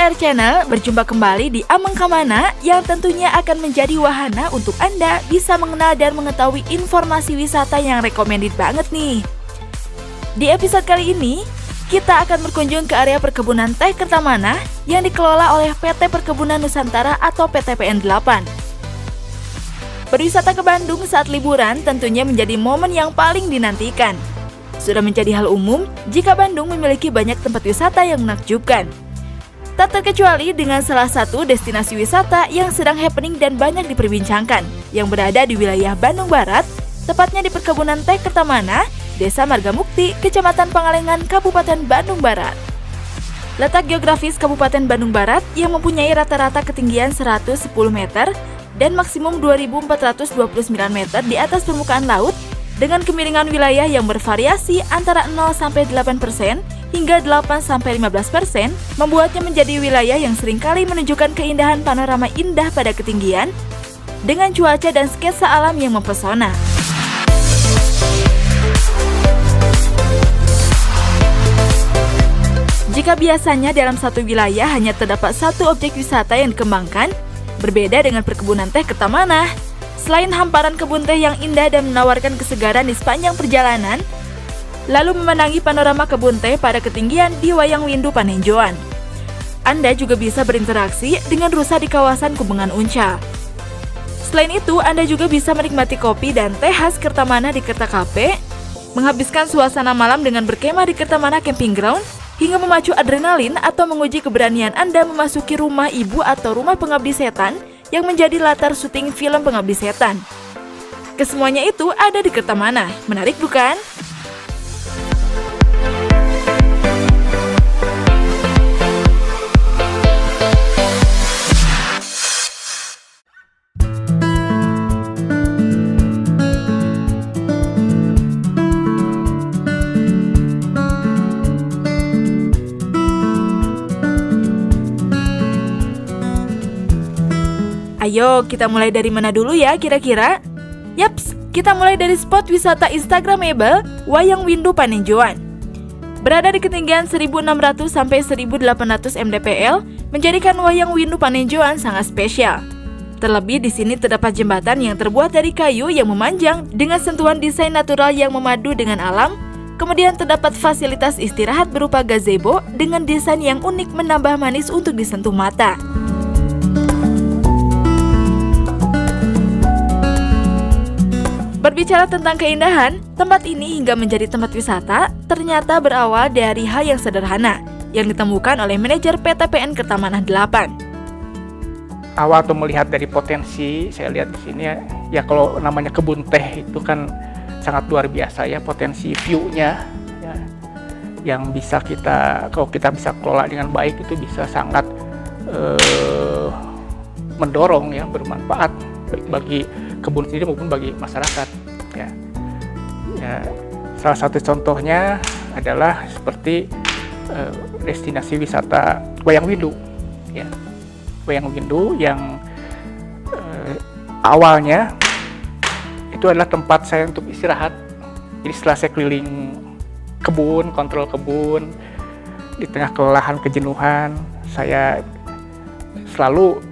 KR Channel, berjumpa kembali di Ameng Kamana yang tentunya akan menjadi wahana untuk Anda bisa mengenal dan mengetahui informasi wisata yang recommended banget nih. Di episode kali ini, kita akan berkunjung ke area perkebunan teh Kertamana yang dikelola oleh PT Perkebunan Nusantara atau PTPN 8. Berwisata ke Bandung saat liburan tentunya menjadi momen yang paling dinantikan. Sudah menjadi hal umum jika Bandung memiliki banyak tempat wisata yang menakjubkan. Tak terkecuali dengan salah satu destinasi wisata yang sedang happening dan banyak diperbincangkan, yang berada di wilayah Bandung Barat, tepatnya di perkebunan teh Kertamana, Desa Margamukti, Kecamatan Pangalengan, Kabupaten Bandung Barat. Letak geografis Kabupaten Bandung Barat yang mempunyai rata-rata ketinggian 110 meter dan maksimum 2.429 meter di atas permukaan laut, dengan kemiringan wilayah yang bervariasi antara 0-8% hingga 8-15%, membuatnya menjadi wilayah yang seringkali menunjukkan keindahan panorama indah pada ketinggian dengan cuaca dan sketsa alam yang mempesona. Jika biasanya dalam satu wilayah hanya terdapat satu objek wisata yang dikembangkan, berbeda dengan perkebunan teh Kertamana. Selain hamparan kebun teh yang indah dan menawarkan kesegaran di sepanjang perjalanan, lalu memenangi panorama kebun teh pada ketinggian di Wayang Windu Panenjoan. Anda juga bisa berinteraksi dengan rusa di kawasan Kubengan Uncal. Selain itu, Anda juga bisa menikmati kopi dan teh khas Kertamana di Kerta Cafe, menghabiskan suasana malam dengan berkemah di Kertamana Camping Ground, hingga memacu adrenalin atau menguji keberanian Anda memasuki rumah ibu atau rumah pengabdi setan yang menjadi latar syuting film Pengabdi Setan. Kesemuanya itu ada di Kertamana. Menarik bukan? Ayo, kita mulai dari mana dulu ya kira-kira? Yaps, kita mulai dari spot wisata Instagramable Wayang Windu Panenjoan. Berada di ketinggian 1.600 sampai 1.800 mdpl, menjadikan Wayang Windu Panenjoan sangat spesial. Terlebih di sini terdapat jembatan yang terbuat dari kayu yang memanjang dengan sentuhan desain natural yang memadu dengan alam. Kemudian terdapat fasilitas istirahat berupa gazebo dengan desain yang unik menambah manis untuk disentuh mata. Berbicara tentang keindahan, tempat ini hingga menjadi tempat wisata ternyata berawal dari hal yang sederhana yang ditemukan oleh manajer PTPN Kertamana 8. Awal tuh melihat dari potensi, saya lihat di sini ya kalau namanya kebun teh itu kan sangat luar biasa ya, potensi view-nya ya, yang bisa kalau kita bisa kelola dengan baik itu bisa sangat mendorong ya, bermanfaat baik bagi kebun sendiri maupun bagi masyarakat ya. Salah satu contohnya adalah seperti destinasi wisata Wayang Windu ya. Wayang Windu yang awalnya itu adalah tempat saya untuk istirahat. Jadi setelah saya keliling kebun, kontrol kebun, di tengah kelelahan kejenuhan, saya selalu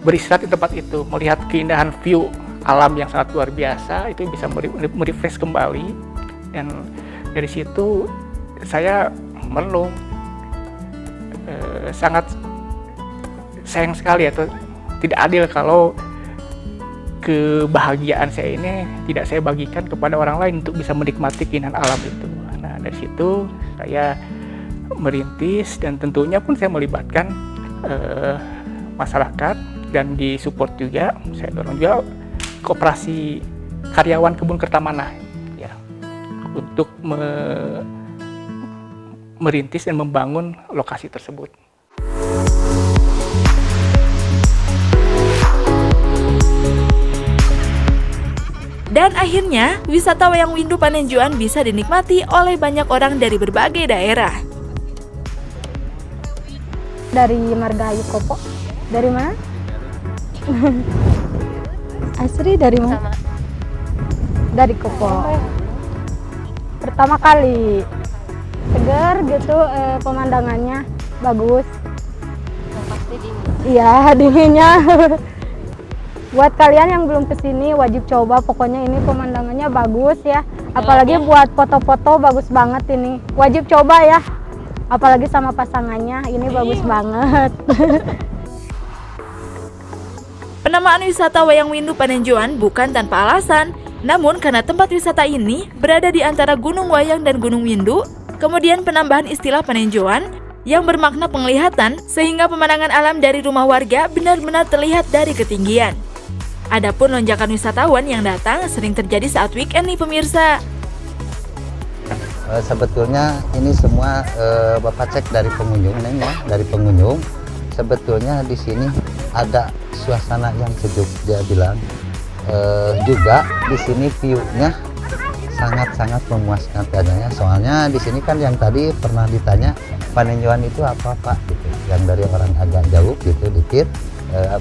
beristirahat di tempat itu, melihat keindahan view alam yang sangat luar biasa, itu bisa merefresh kembali. Dan dari situ saya merenung, sangat sayang sekali atau tidak adil kalau kebahagiaan saya ini tidak saya bagikan kepada orang lain untuk bisa menikmati keindahan alam itu. Nah, dari situ saya merintis dan tentunya pun saya melibatkan masyarakat dan disupport juga, saya dorong juga koperasi karyawan kebun Kertamana ya, untuk merintis dan membangun lokasi tersebut. Dan akhirnya, wisata Wayang Windu Panenjoan bisa dinikmati oleh banyak orang dari berbagai daerah. Dari Margahayu Kopo. Dari mana? Asri dari mana? Dari Kopo. Pertama kali segar gitu, pemandangannya bagus. Iya, dinginnya. Buat kalian yang belum kesini wajib coba, pokoknya ini pemandangannya bagus ya. Apalagi buat foto-foto bagus banget ini. Wajib coba ya. Apalagi sama pasangannya, ini bagus banget. Penamaan wisata Wayang Windu Panenjoan bukan tanpa alasan. Namun karena tempat wisata ini berada di antara Gunung Wayang dan Gunung Windu, kemudian penambahan istilah Panenjoan yang bermakna penglihatan sehingga pemandangan alam dari rumah warga benar-benar terlihat dari ketinggian. Adapun lonjakan wisatawan yang datang sering terjadi saat weekend nih pemirsa. Sebetulnya ini semua Bapak cek dari pengunjung, Neng ya, dari pengunjung. Sebetulnya di sini ada suasana yang sejuk, dia bilang. Juga di sini view-nya sangat-sangat memuaskan katanya. Soalnya di sini kan yang tadi pernah ditanya Panenjoan itu apa Pak gitu. Yang dari orang agak jauh gitu dikit.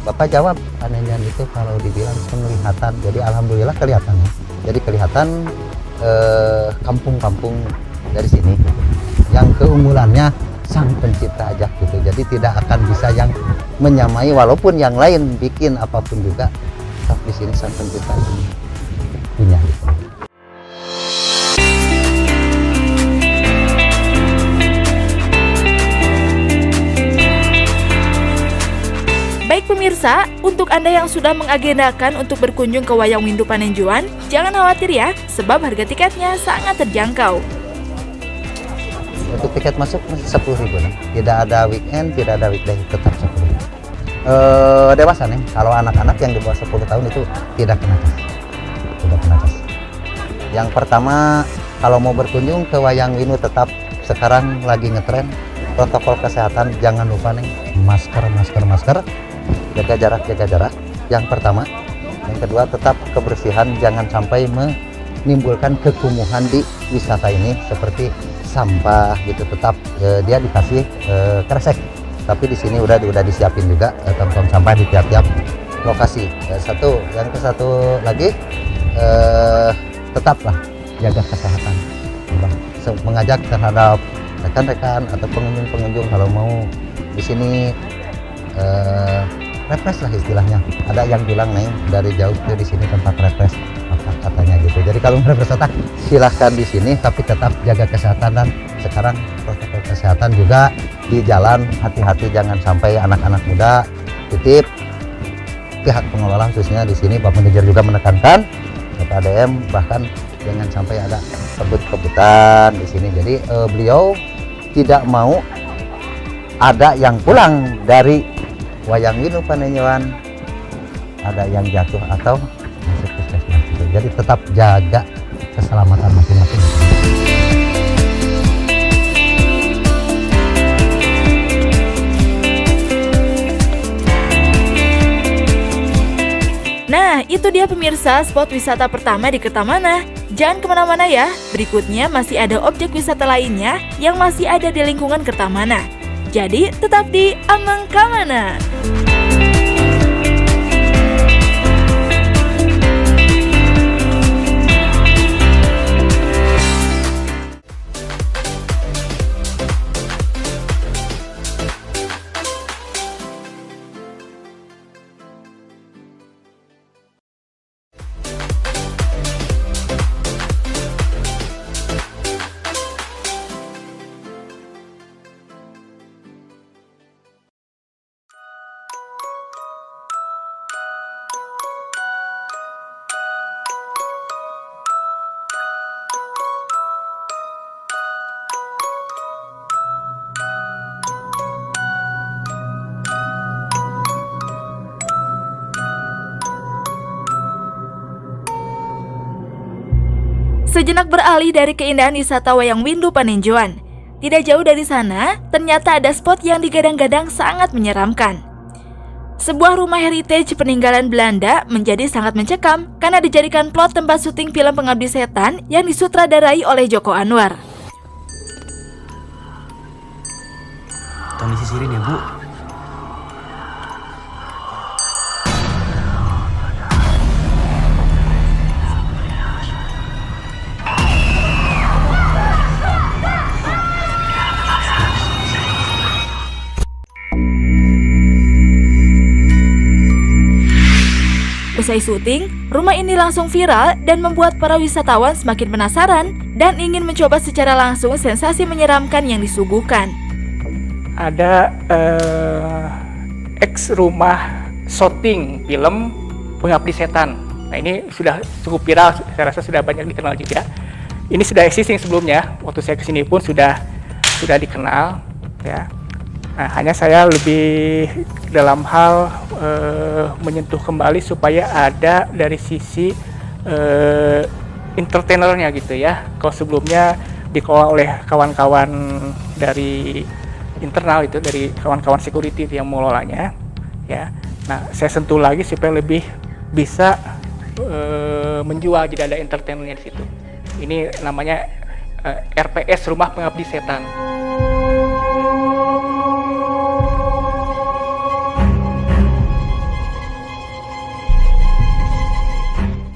Bapak jawab Panenjoan itu kalau dibilang penglihatan. Jadi alhamdulillah kelihatan ya. Jadi kelihatan kampung-kampung dari sini gitu. Yang keunggulannya sang pencipta aja gitu. Jadi tidak akan bisa yang menyamai walaupun yang lain bikin apapun juga. Tapi di sini sang pencipta punya gitu. Baik pemirsa, untuk Anda yang sudah mengagendakan untuk berkunjung ke Wayang Windu Panenjoan, jangan khawatir ya, sebab harga tiketnya sangat terjangkau. Untuk tiket masuk 10.000 nih. Tidak ada weekend, tidak ada weekday, tetap 10.000. Dewasa nih, kalau anak-anak yang di bawah 10 tahun itu tidak kena kas. Tidak kena kas. Yang pertama, kalau mau berkunjung ke Wayang Windu tetap sekarang lagi ngetren protokol kesehatan, jangan lupa nih masker, jaga jarak yang pertama. Yang kedua, tetap kebersihan, jangan sampai menimbulkan kekumuhan di wisata ini seperti sampah gitu. Tetap dia dikasih kresek, tapi di sini udah disiapin juga tong sampah di tiap-tiap lokasi. Yang satu lagi tetaplah jaga kesehatan, mengajak terhadap rekan-rekan atau pengunjung kalau mau di sini refresh lah istilahnya. Ada yang bilang nih dari jauh tuh di sini tempat refresh apa katanya gitu. Jadi kalau refresh otak silahkan di sini, tapi tetap jaga kesehatan. Dan sekarang protokol kesehatan juga di jalan, hati-hati jangan sampai anak-anak muda titip. Pihak pengelola khususnya di sini Pak Manajer juga menekankan, Bapak ADM bahkan jangan sampai ada kebut-kebutan di sini. Jadi beliau tidak mau ada yang pulang dari Wayang Windu Panenjoan ada yang jatuh atau masuk puskesmas. Jadi tetap jaga keselamatan masing-masing. Nah, itu dia pemirsa spot wisata pertama di Kertamana. Jangan kemana-mana ya, berikutnya masih ada objek wisata lainnya yang masih ada di lingkungan Kertamana. Jadi tetap di Amangkamana. Sejenak beralih dari keindahan wisata Wayang Windu Panenjoan. Tidak jauh dari sana, ternyata ada spot yang digadang-gadang sangat menyeramkan. Sebuah rumah heritage peninggalan Belanda menjadi sangat mencekam karena dijadikan plot tempat syuting film Pengabdi Setan yang disutradarai oleh Joko Anwar. Tolong disisirin ya, Bu. Usai syuting, rumah ini langsung viral dan membuat para wisatawan semakin penasaran dan ingin mencoba secara langsung sensasi menyeramkan yang disuguhkan. Ada ex rumah syuting film Pengabdi Setan. Nah, ini sudah cukup viral, saya rasa sudah banyak dikenal juga. Ini sudah existing sebelumnya, waktu saya kesini pun sudah dikenal, ya. Nah, hanya saya lebih dalam hal menyentuh kembali supaya ada dari sisi entertainernya gitu ya. Kalau sebelumnya dikelola oleh kawan-kawan dari internal itu, dari kawan-kawan security yang mengelolanya, ya. Nah, saya sentuh lagi supaya lebih bisa menjual, jadi ada entertainernya di situ. Ini namanya RPS Rumah Pengabdi Setan.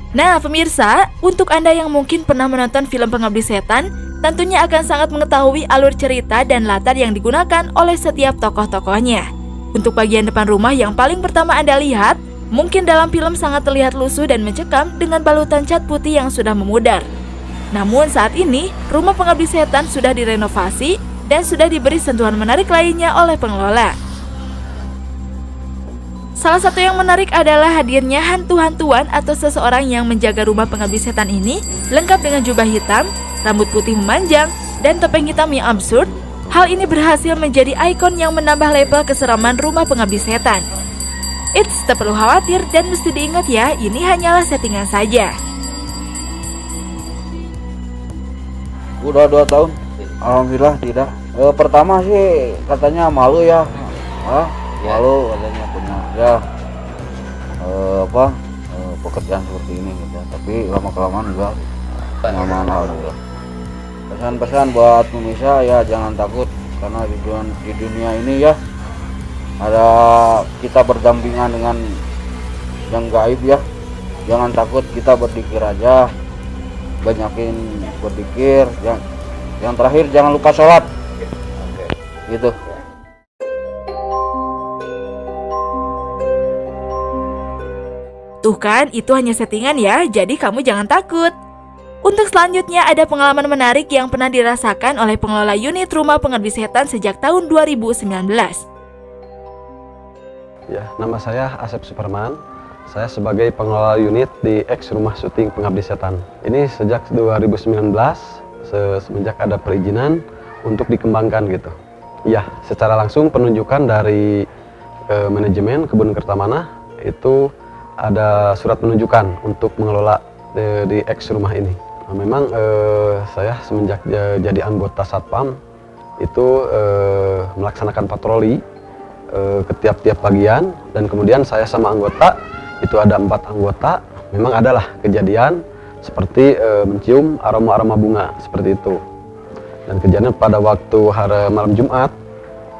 Nah, pemirsa, untuk Anda yang mungkin pernah menonton film Pengabdi Setan, tentunya akan sangat mengetahui alur cerita dan latar yang digunakan oleh setiap tokoh-tokohnya. Untuk bagian depan rumah yang paling pertama Anda lihat, mungkin dalam film sangat terlihat lusuh dan mencekam dengan balutan cat putih yang sudah memudar. Namun saat ini, rumah Pengabdi Setan sudah direnovasi dan sudah diberi sentuhan menarik lainnya oleh pengelola. Salah satu yang menarik adalah hadirnya hantu-hantuan atau seseorang yang menjaga rumah Pengabdi Setan ini lengkap dengan jubah hitam, rambut putih memanjang, dan topeng hitam yang absurd. Hal ini berhasil menjadi ikon yang menambah level keseraman rumah Pengabdi Setan. Eits, tak perlu khawatir dan mesti diingat ya, ini hanyalah settingan saja. Udah 2 tahun, alhamdulillah tidak. Pertama sih katanya malu ya, malu katanya punya ya pekerjaan seperti ini gitu. Tapi lama kelamaan juga nyaman, alhamdulillah. Pesan-pesan buat pemirsa ya, jangan takut karena di dunia ini ya ada kita berdampingan dengan yang gaib ya. Jangan takut, kita berzikir aja, banyakin berzikir. Yang terakhir jangan lupa sholat, gitu. Tuh kan, itu hanya settingan ya, jadi kamu jangan takut. Untuk selanjutnya ada pengalaman menarik yang pernah dirasakan oleh pengelola unit Rumah Pengabdi Setan sejak tahun 2019. Ya, nama saya Asep Superman. Saya sebagai pengelola unit di X Rumah Syuting Pengabdi Setan. Ini sejak 2019, semenjak ada perizinan untuk dikembangkan gitu. Ya, secara langsung penunjukan dari manajemen Kebun Kertamana itu ada surat penunjukan untuk mengelola di X rumah ini. Nah, memang saya semenjak jadi anggota Satpam itu melaksanakan patroli ke tiap-tiap bagian, dan kemudian saya sama anggota itu ada 4 anggota. Memang adalah kejadian seperti mencium aroma-aroma bunga seperti itu. Dan kejadian pada waktu hari malam Jumat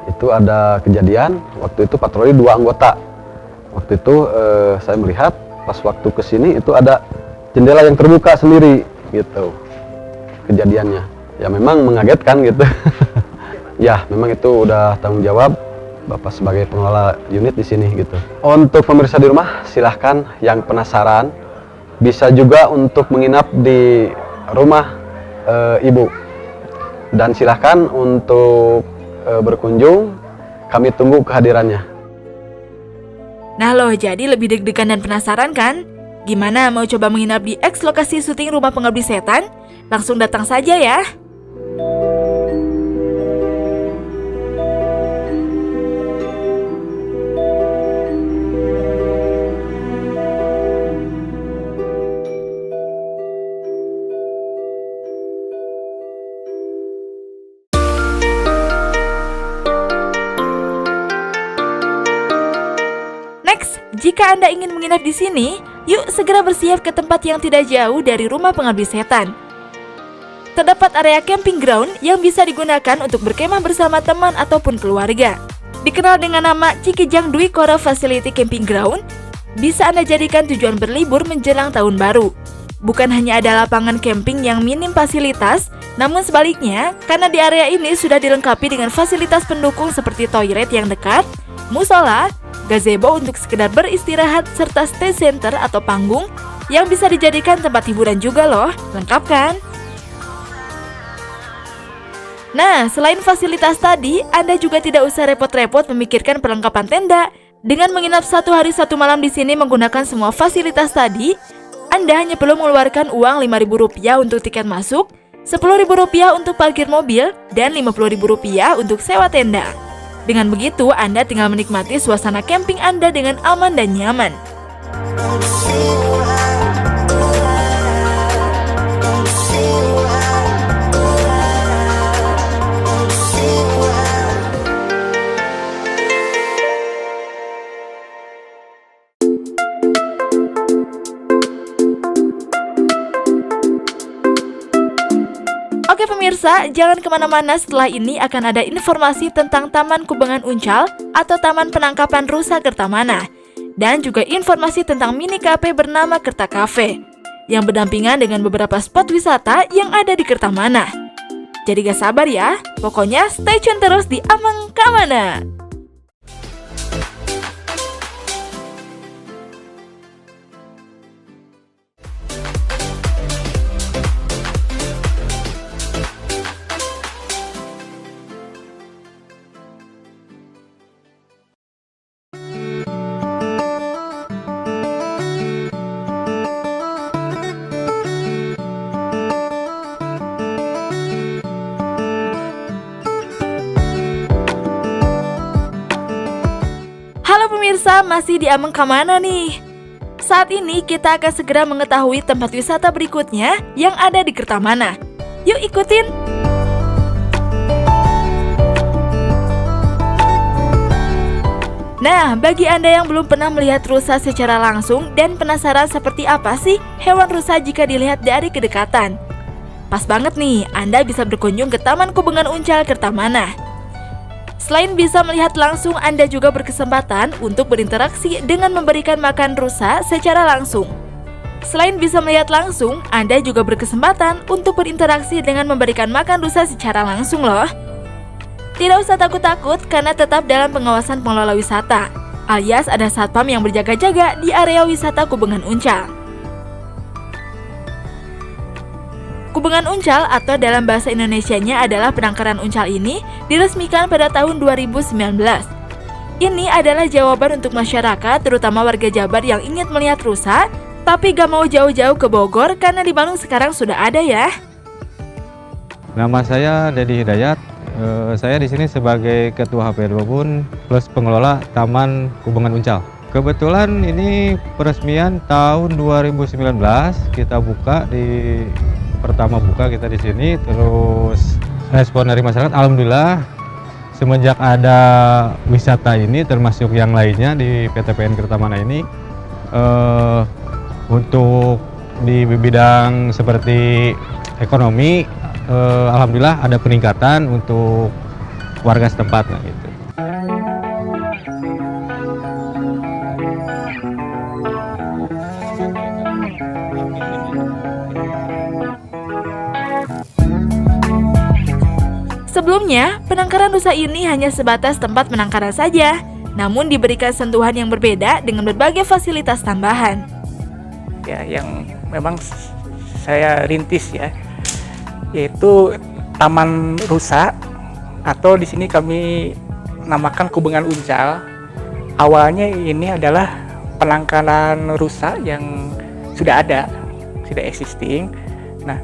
itu ada kejadian, waktu itu patroli 2 anggota. Waktu itu saya melihat pas waktu kesini itu ada jendela yang terbuka sendiri gitu kejadiannya. Ya memang mengagetkan gitu. Ya memang itu udah tanggung jawab Bapak sebagai pengelola unit di sini gitu. Untuk pemirsa di rumah silahkan yang penasaran bisa juga untuk menginap di rumah Ibu, dan silahkan untuk berkunjung, kami tunggu kehadirannya. Nah loh, jadi lebih deg-degan dan penasaran kan? Gimana, mau coba menginap di X lokasi syuting Rumah Pengabdi Setan? Langsung datang saja ya. Jika Anda ingin menginap di sini, yuk segera bersiap ke tempat yang tidak jauh dari Rumah Pengabdi Setan. Terdapat area camping ground yang bisa digunakan untuk berkemah bersama teman ataupun keluarga. Dikenal dengan nama Cikijang Dwi Koro Facility Camping Ground, bisa Anda jadikan tujuan berlibur menjelang tahun baru. Bukan hanya ada lapangan camping yang minim fasilitas, namun sebaliknya, karena di area ini sudah dilengkapi dengan fasilitas pendukung seperti toilet yang dekat, musola, gazebo untuk sekedar beristirahat, serta stage center atau panggung yang bisa dijadikan tempat hiburan juga loh. Lengkap kan? Nah, selain fasilitas tadi, Anda juga tidak usah repot-repot memikirkan perlengkapan tenda. Dengan menginap 1 hari 1 malam di sini menggunakan semua fasilitas tadi, Anda hanya perlu mengeluarkan uang Rp5.000 untuk tiket masuk, Rp10.000 untuk parkir mobil, dan Rp50.000 untuk sewa tenda. Dengan begitu, Anda tinggal menikmati suasana camping Anda dengan aman dan nyaman. Oke pemirsa, jangan kemana-mana, setelah ini akan ada informasi tentang Taman Kubengan Uncal atau Taman Penangkapan Rusa Kertamana, dan juga informasi tentang mini cafe bernama Kerta Cafe yang berdampingan dengan beberapa spot wisata yang ada di Kertamana. Jadi gak sabar ya, pokoknya stay tune terus di Ameng Kamana. Halo pemirsa, masih di Ameng Kamana nih. Saat ini kita akan segera mengetahui tempat wisata berikutnya yang ada di Kertamana. Yuk ikutin! Nah, bagi Anda yang belum pernah melihat rusa secara langsung dan penasaran seperti apa sih hewan rusa jika dilihat dari kedekatan, pas banget nih, Anda bisa berkunjung ke Taman Kubengan Uncal Kertamana. Selain bisa melihat langsung, Anda juga berkesempatan untuk berinteraksi dengan memberikan makan rusa secara langsung. Selain bisa melihat langsung, Anda juga berkesempatan untuk berinteraksi dengan memberikan makan rusa secara langsung loh. Tidak usah takut-takut karena tetap dalam pengawasan pengelola wisata, alias ada satpam yang berjaga-jaga di area wisata Kubengan Uncal. Kubengan Uncal atau dalam bahasa Indonesianya adalah penangkaran uncal ini diresmikan pada tahun 2019. Ini adalah jawaban untuk masyarakat, terutama warga Jabar yang ingin melihat rusa, tapi gak mau jauh-jauh ke Bogor karena di Bandung sekarang sudah ada ya. Nama saya Dedi Hidayat. Saya di sini sebagai Ketua HPRD Babun plus pengelola Taman Kubengan Uncal. Kebetulan ini peresmian tahun 2019 kita buka pertama buka kita di sini, terus respon dari masyarakat alhamdulillah semenjak ada wisata ini termasuk yang lainnya di PTPN Kertamana ini untuk di bidang seperti ekonomi alhamdulillah ada peningkatan untuk warga setempat lah gitu. Sebelumnya, penangkaran rusa ini hanya sebatas tempat penangkaran saja, namun diberikan sentuhan yang berbeda dengan berbagai fasilitas tambahan. Ya, yang memang saya rintis ya, yaitu Taman Rusa atau di sini kami namakan Kubengan Uncal. Awalnya ini adalah penangkaran rusa yang sudah ada, sudah existing. Nah,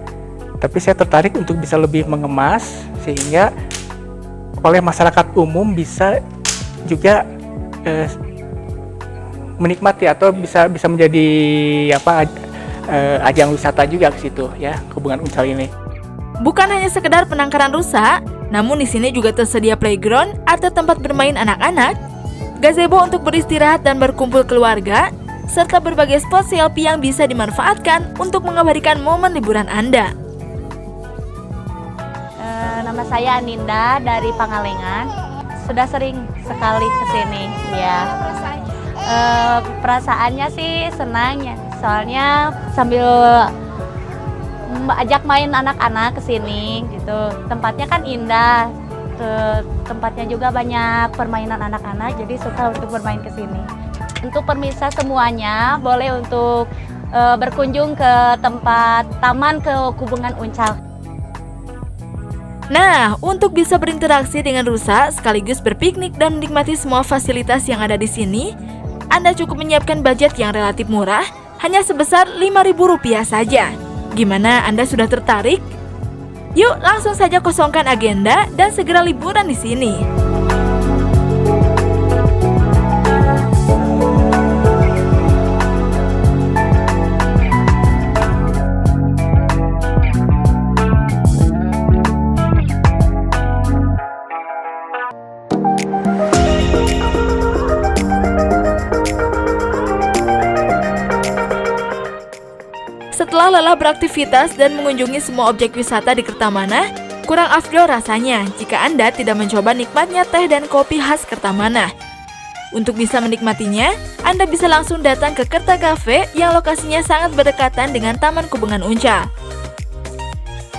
tapi saya tertarik untuk bisa lebih mengemas sehingga oleh masyarakat umum bisa juga menikmati atau bisa menjadi ajang wisata juga ke situ ya, Kubengan Uncal ini. Bukan hanya sekedar penangkaran rusa, namun di sini juga tersedia playground atau tempat bermain anak-anak, gazebo untuk beristirahat dan berkumpul keluarga, serta berbagai spot selfie yang bisa dimanfaatkan untuk mengabadikan momen liburan Anda. Nama saya Aninda dari Pangalengan. Sudah sering sekali kesini, ya. Perasaannya sih senang ya, soalnya sambil ajak main anak-anak kesini gitu. Tempatnya kan indah, Tempatnya juga banyak permainan anak-anak, jadi suka untuk bermain ke sini. Untuk pemirsa semuanya boleh untuk berkunjung ke tempat Taman Kebungan Uncal. Nah, untuk bisa berinteraksi dengan rusa sekaligus berpiknik dan menikmati semua fasilitas yang ada di sini, Anda cukup menyiapkan budget yang relatif murah, hanya sebesar Rp5.000 saja. Gimana, Anda sudah tertarik? Yuk, langsung saja kosongkan agenda dan segera liburan di sini. Setelah lelah beraktivitas dan mengunjungi semua objek wisata di Kertamana, kurang afdol rasanya jika Anda tidak mencoba nikmatnya teh dan kopi khas Kertamana. Untuk bisa menikmatinya, Anda bisa langsung datang ke Kerta Cafe yang lokasinya sangat berdekatan dengan Taman Kebungan Uncal.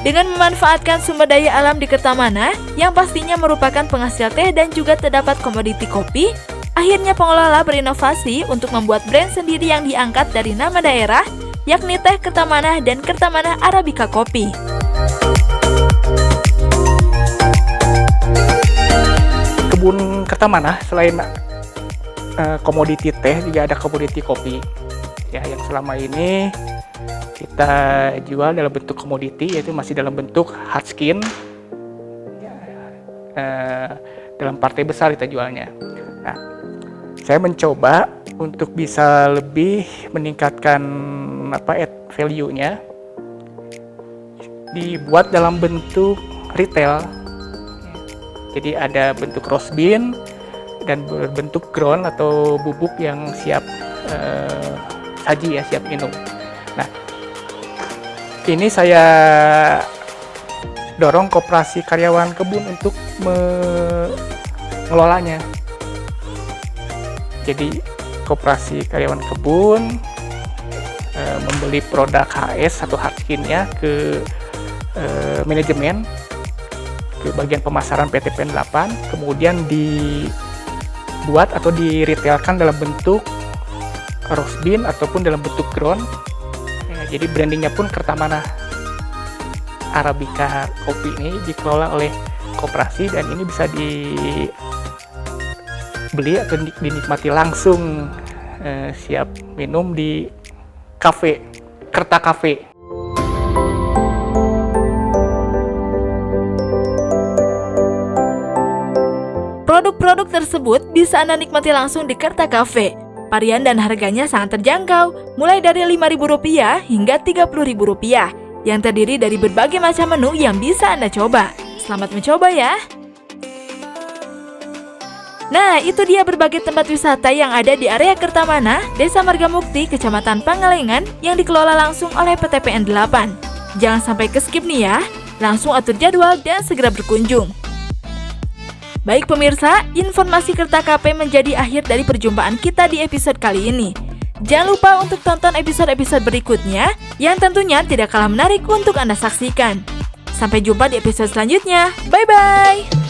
Dengan memanfaatkan sumber daya alam di Kertamana, yang pastinya merupakan penghasil teh dan juga terdapat komoditi kopi, akhirnya pengelola berinovasi untuk membuat brand sendiri yang diangkat dari nama daerah, yakni teh Kertamana dan Kertamana Arabica Kopi. Kebun Kertamana selain komoditi teh juga ada komoditi kopi. Ya, yang selama ini kita jual dalam bentuk komoditi, yaitu masih dalam bentuk hard skin. Dalam partai besar kita jualnya. Nah, saya mencoba untuk bisa lebih meningkatkan add value-nya, dibuat dalam bentuk retail. Jadi ada bentuk roast bean dan berbentuk ground atau bubuk yang siap saji, ya, siap minum. Nah, ini saya dorong koperasi karyawan kebun untuk mengelolanya. Jadi koperasi karyawan kebun membeli produk HS atau hard skin-nya ke manajemen, ke bagian pemasaran PT PN 8, kemudian dibuat atau diretailkan dalam bentuk roast bean ataupun dalam bentuk ground. Jadi brandingnya pun Kertamana Arabica Kopi ini dikelola oleh koperasi, dan ini bisa dibeli atau dinikmati langsung siap minum di kafe, Kerta Cafe. Produk-produk tersebut bisa Anda nikmati langsung di Kerta Cafe. Varian dan harganya sangat terjangkau, mulai dari Rp5.000 hingga Rp30.000, yang terdiri dari berbagai macam menu yang bisa Anda coba. Selamat mencoba ya! Nah, itu dia berbagai tempat wisata yang ada di area Kertamana, Desa Margamukti, Kecamatan Pangalengan, yang dikelola langsung oleh PT PN 8. Jangan sampai ke-skip nih ya, langsung atur jadwal dan segera berkunjung. Baik pemirsa, informasi Kerta Cafe menjadi akhir dari perjumpaan kita di episode kali ini. Jangan lupa untuk tonton episode-episode berikutnya, yang tentunya tidak kalah menarik untuk Anda saksikan. Sampai jumpa di episode selanjutnya, bye-bye!